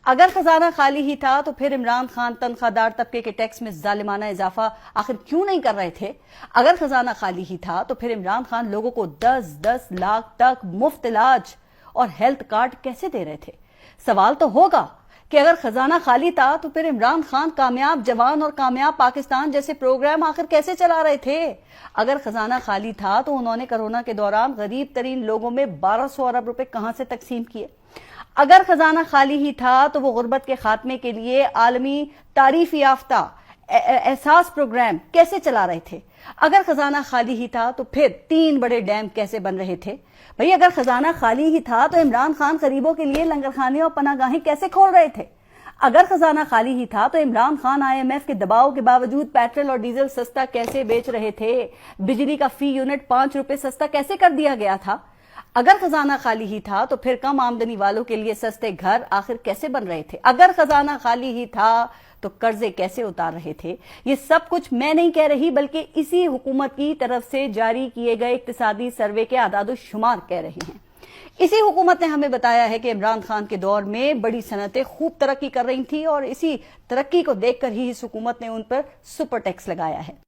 اگر خزانہ خالی ہی تھا تو پھر عمران خان تنخواہ دار طبقے کے ٹیکس میں ظالمانہ اضافہ آخر کیوں نہیں کر رہے تھے؟ اگر خزانہ خالی ہی تھا تو پھر عمران خان لوگوں کو 10 لاکھ تک مفت علاج اور ہیلتھ کارڈ کیسے دے رہے تھے؟ سوال تو ہوگا کہ اگر خزانہ خالی تھا تو پھر عمران خان کامیاب جوان اور کامیاب پاکستان جیسے پروگرام آخر کیسے چلا رہے تھے؟ اگر خزانہ خالی تھا تو انہوں نے کرونا کے دوران غریب ترین لوگوں میں 1200 ارب روپے کہاں سے تقسیم کیے؟ اگر خزانہ خالی ہی تھا تو وہ غربت کے خاتمے کے لیے عالمی تعریف یافتہ احساس پروگرام کیسے چلا رہے تھے؟ اگر خزانہ خالی ہی تھا تو پھر 3 بڑے ڈیم کیسے بن رہے تھے؟ بھئی اگر خزانہ خالی ہی تھا تو عمران خان غریبوں کے لیے لنگرخانے اور پناہ گاہیں کیسے کھول رہے تھے؟ اگر خزانہ خالی ہی تھا تو عمران خان IMF کے دباؤ کے باوجود پیٹرول اور ڈیزل سستا کیسے بیچ رہے تھے؟ بجلی کا فی یونٹ 5 روپے سستا کیسے کر دیا گیا تھا؟ اگر خزانہ خالی ہی تھا تو پھر کم آمدنی والوں کے لیے سستے گھر آخر کیسے بن رہے تھے؟ اگر خزانہ خالی ہی تھا تو قرضے کیسے اتار رہے تھے؟ یہ سب کچھ میں نہیں کہہ رہی بلکہ اسی حکومت کی طرف سے جاری کیے گئے اقتصادی سروے کے اعداد و شمار کہہ رہی ہیں۔ اسی حکومت نے ہمیں بتایا ہے کہ عمران خان کے دور میں بڑی صنعتیں خوب ترقی کر رہی تھیں اور اسی ترقی کو دیکھ کر ہی اس حکومت نے ان پر سپر ٹیکس لگایا ہے۔